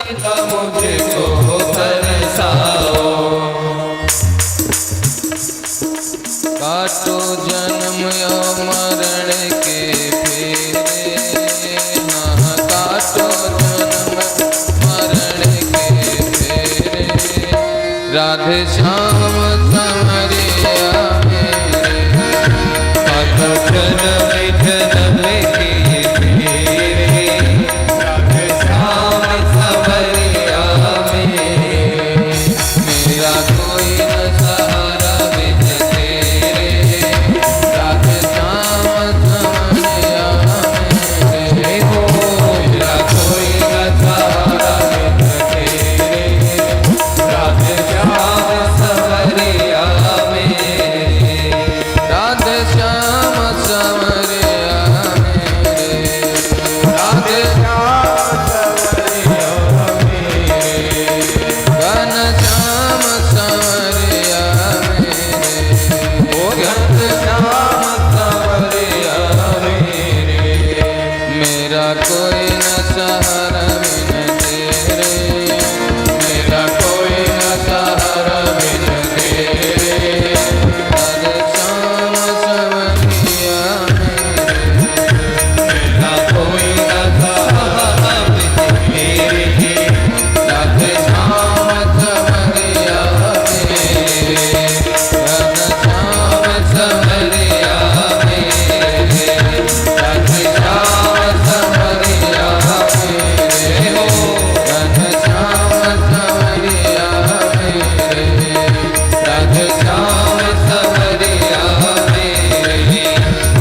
मुझको तरसाओ। काटो जन्म और मरण के फेरे, हाँ काटो जन्म मरण के फेरे, राधे श्याम संवरिया मेरे। काटो जन्म जन्म के फेरे, राधे श्याम संवरिया मेरे। मेरा कोई न सहारा बिन तेरे, राधे श्याम संवरिया मेरे। हो मेरा कोई न सहारा बिन तेरे, राधे श्याम संवरिया मेरे। राधे श्याम संवरिया मेरे, राधे घन श्याम संवरिया मेरे, ओ घन श्याम संवरिया मेरे। मेरा कोई न सहारा बिन तेरे, मेरा कोई न सहारा बिन तेरे, राधे श्याम संवरिया मेरे। मेरा कोई न सहारा बिन तेरे, राधे श्याम संवरिया मेरे, घन श्याम संवरिया मेरे, राधे श्याम संवरिया मेरे, घन श्याम संवरिया मेरे, राधे श्याम संवरिया मेरे,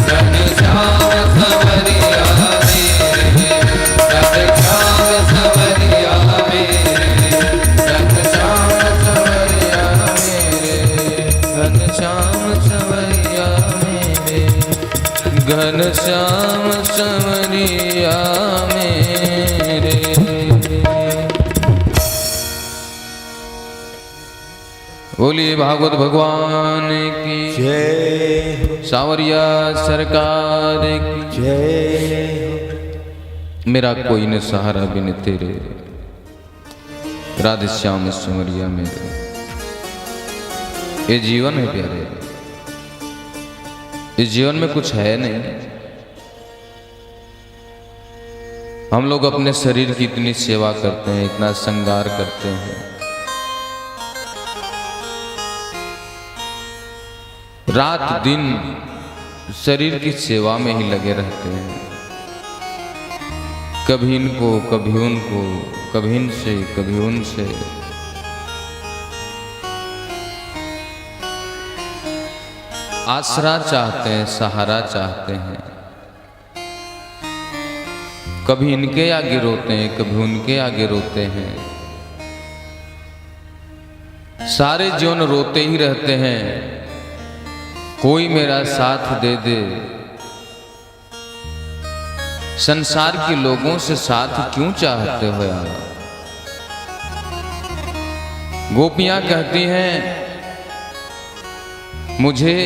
घन श्याम संवरिया मेरे, राधे श्याम संवरिया मेरे, घन श्याम संवरिया मेरे, घन श्याम संवरिया मेरे, घन श्याम संवरिया मेरे। बोलिए भागवत भगवान की जय सावरिया सरकार की। जय। मेरा कोई न सहारा बिन तेरे, राधे श्याम संवरिया मेरे। ये जीवन है प्यारे, इस जीवन में कुछ है नहीं। हम लोग अपने शरीर की इतनी सेवा करते हैं, इतना श्रृंगार करते हैं, रात दिन शरीर की सेवा में ही लगे रहते हैं। कभी इनको कभी उनको, कभी इनसे कभी उनसे। आसरा चाहते हैं, सहारा चाहते हैं। कभी इनके आगे रोते हैं, कभी उनके आगे रोते हैं। सारे जीवन रोते ही रहते हैं, कोई मेरा साथ दे दे। संसार के लोगों से साथ क्यों चाहते हो यार? गोपियां कहती हैं मुझे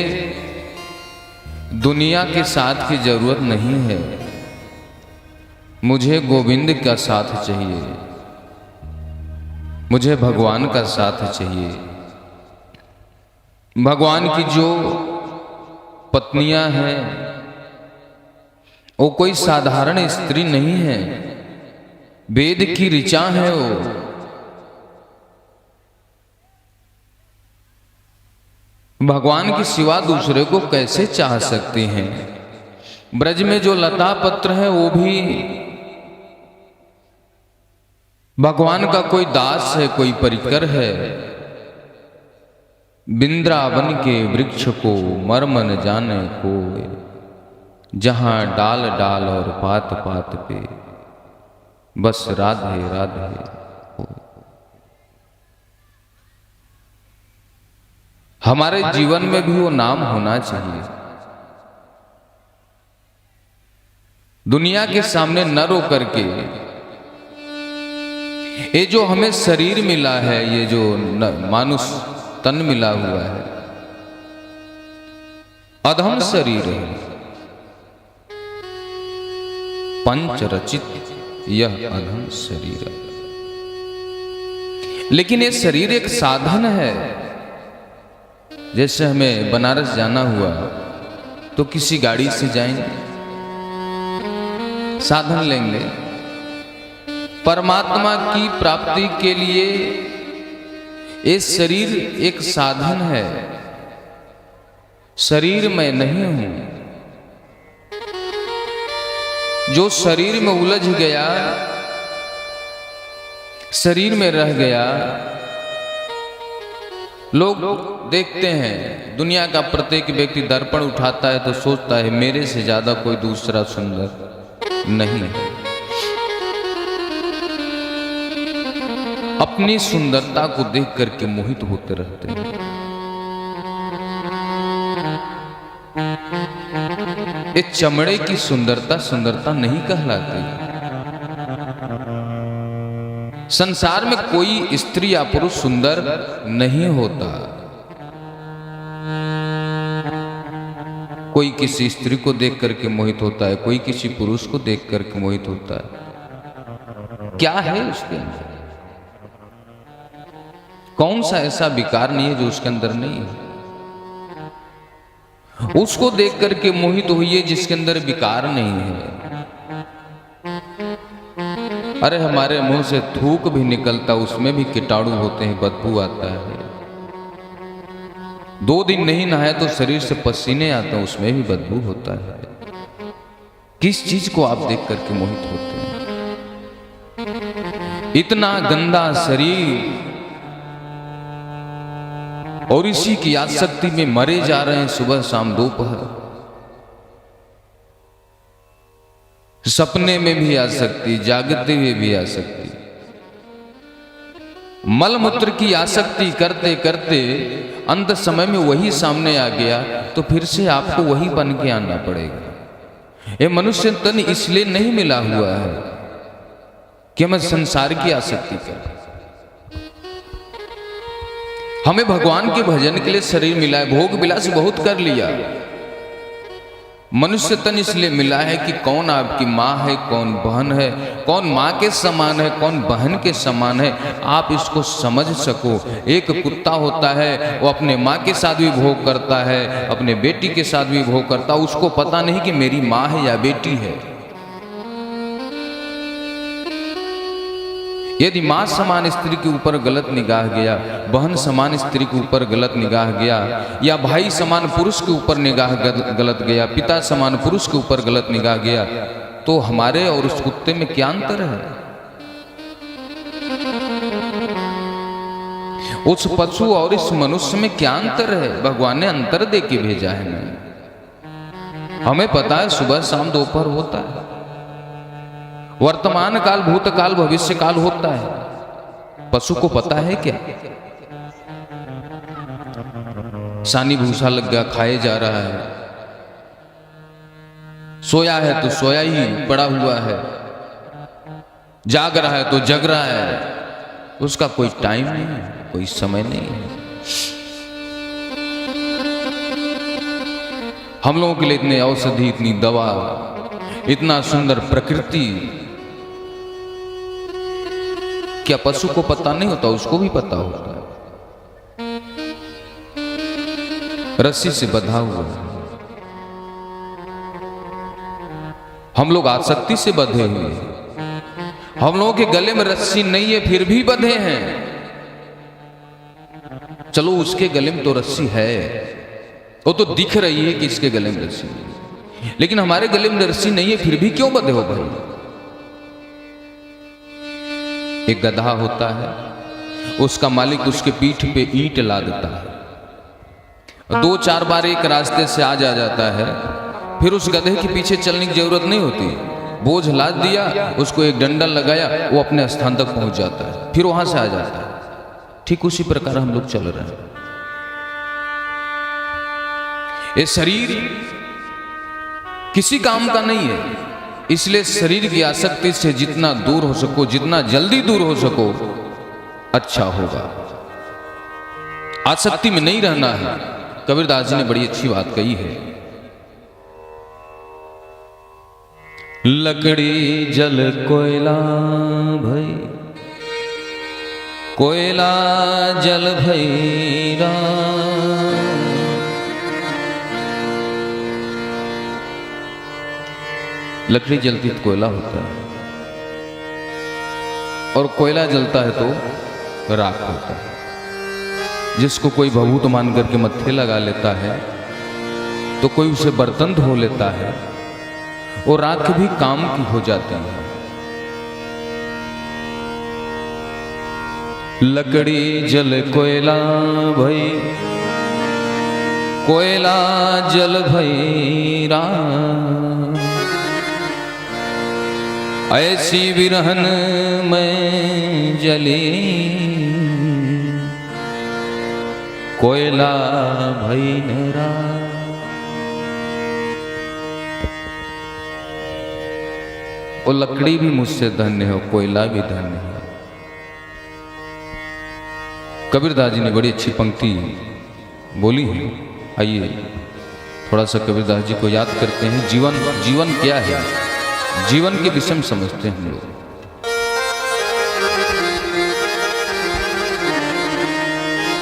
दुनिया के साथ की जरूरत नहीं है, मुझे गोविंद का साथ चाहिए, मुझे भगवान का साथ चाहिए। भगवान की जो पत्नियां हैं वो कोई साधारण स्त्री नहीं है, वेद की ऋचा है वो। भगवान के सिवा दूसरे को कैसे चाह सकती हैं? ब्रज में जो लता पत्र है वो भी भगवान का कोई दास है, कोई परिकर है। वृंदावन के वृक्ष को मर्म न जाने को, जहां डाल डाल और पात पात पे बस राधे राधे हो। हमारे जीवन में भी वो नाम होना चाहिए। दुनिया के सामने न रो करके, ये जो हमें शरीर मिला है, ये जो मानुष तन मिला हुआ है, अधम शरीर है, पंच रचित यह अधम शरीर। लेकिन ये शरीर एक साधन है। जैसे हमें बनारस जाना हुआ तो किसी गाड़ी से जाएंगे, साधन लेंगे। परमात्मा की प्राप्ति के लिए ये शरीर एक साधन है, शरीर मैं नहीं हूं। जो शरीर में उलझ गया, शरीर में रह गया, लोग देखते हैं, दुनिया का प्रत्येक व्यक्ति दर्पण उठाता है तो सोचता है मेरे से ज्यादा कोई दूसरा सुंदर नहीं है। अपनी सुंदरता को देख करके मोहित होते रहते हैं। ये चमड़े की सुंदरता सुंदरता नहीं कहलाती। संसार में कोई स्त्री या पुरुष सुंदर नहीं होता। कोई किसी स्त्री को देख करके मोहित होता है, कोई किसी पुरुष को देख करके मोहित होता है। क्या है उसके अंदर? कौन सा ऐसा विकार नहीं है जो उसके अंदर नहीं है? उसको देख करके मोहित होइए जिसके अंदर विकार नहीं है। अरे हमारे मुंह से थूक भी निकलता, उसमें भी कीटाणु होते हैं, बदबू आता है। 2 दिन नहीं नहाए तो शरीर से पसीने आते हैं, उसमें भी बदबू होता है। किस चीज को आप देख करके मोहित होते हैं? इतना गंदा शरीर, और इसी की आसक्ति में मरे जा रहे हैं सुबह शाम दोपहर। सपने में भी आसक्ति, जागते हुए भी आसक्ति। मल मूत्र की आसक्ति करते करते अंत समय में वही सामने आ गया तो फिर से आपको वही बन के आना पड़ेगा। ये मनुष्य तन इसलिए नहीं मिला हुआ है कि हमें संसार की आसक्ति करें। हमें भगवान के भजन के लिए शरीर मिला है, भोग विलास बहुत कर लिया। मनुष्य तन इसलिए मिला है कि कौन आपकी माँ है, कौन बहन है, कौन माँ के समान है, कौन बहन के समान है, आप इसको समझ सको। एक कुत्ता होता है, वो अपने माँ के साथ भी भोग करता है, अपने बेटी के साथ भी भोग करता है। उसको पता नहीं कि मेरी माँ है या बेटी है। यदि मां समान स्त्री के ऊपर गलत निगाह गया, बहन समान स्त्री के ऊपर गलत निगाह गया, या भाई समान पुरुष के ऊपर निगाह गलत गया, पिता समान पुरुष के ऊपर गलत निगाह गया, तो हमारे और उस कुत्ते में क्या अंतर है? उस पशु और इस मनुष्य में क्या अंतर है? भगवान ने अंतर दे के भेजा है। हमें पता है सुबह शाम दोपहर होता है, वर्तमान काल भूतकाल भविष्य काल होता है। पशु को पता है क्या? सानी भूसा लग गया, खाए जा रहा है, सोया है तो सोया ही पड़ा हुआ है, जाग रहा है तो जग रहा है। उसका कोई टाइम नहीं है, कोई समय नहीं है। हम लोगों के लिए इतने औषधि, इतनी दवा, इतना सुंदर प्रकृति, क्या पशु को पता नहीं होता? उसको भी पता होता है। रस्सी से बंधा हुआ है, हम लोग आसक्ति से बंधे हुए हैं। हम लोगों के गले में रस्सी नहीं है फिर भी बंधे हैं। चलो उसके गले में तो रस्सी है, वो तो दिख रही है कि इसके गले में रस्सी है, लेकिन हमारे गले में रस्सी नहीं है फिर भी क्यों बंधे हो भाई? एक गधा होता है, उसका मालिक उसके पीठ पे ईंट ला देता है। 2-4 बार एक रास्ते से आ जाता है, फिर उस गधे के पीछे चलने की जरूरत नहीं होती। बोझ लाद दिया, उसको एक डंडल लगाया, वो अपने स्थान तक पहुंच जाता है, फिर वहां से आ जाता है। ठीक उसी प्रकार हम लोग चल रहे हैं। ये शरीर किसी काम का नहीं है, इसलिए शरीर की आसक्ति से जितना दूर हो सको, जितना जल्दी दूर हो सको, अच्छा होगा। आसक्ति में नहीं रहना है। कबीरदास जी ने बड़ी अच्छी बात कही है, लकड़ी जल कोयला भई कोयला जल भैरा लकड़ी जलती तो कोयला होता है और कोयला जलता है तो राख होता है। जिसको कोई भभूत मान करके मत्थे लगा लेता है तो कोई उसे बर्तन धो लेता है और राख भी काम की हो जाती है। लकड़ी जल कोयला भई कोयला जल भैरा ऐसी विरहन में जली कोयला भई मेरा। वो लकड़ी भी मुझसे धन्य है, कोयला भी धन्य है। कबीरदास जी ने बड़ी अच्छी पंक्ति बोली है। आइए थोड़ा सा कबीरदास जी को याद करते हैं। जीवन क्या है, जीवन के विषय में समझते हैं हम लोग।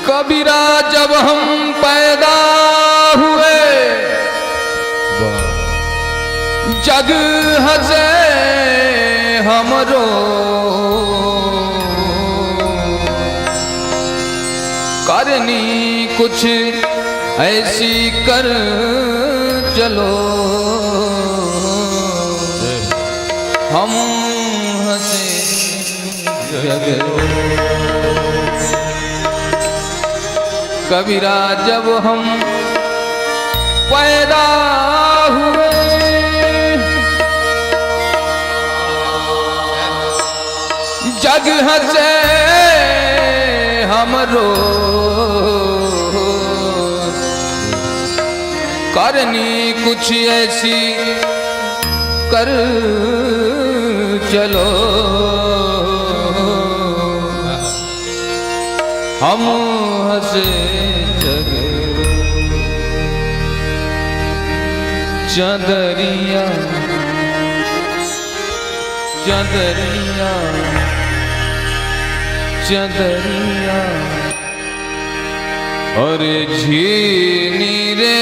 कबीरा जब हम पैदा हुए जग हंसे हमरो, करनी कुछ ऐसी कर चलो हम हंसे जग। कबीरा जब हम पैदा हुए जग हंसे हमरो, करनी कुछ ऐसी कर चलो हम हंसे जग। चंदरिया चंदरिया चंदरिया और झीनी रे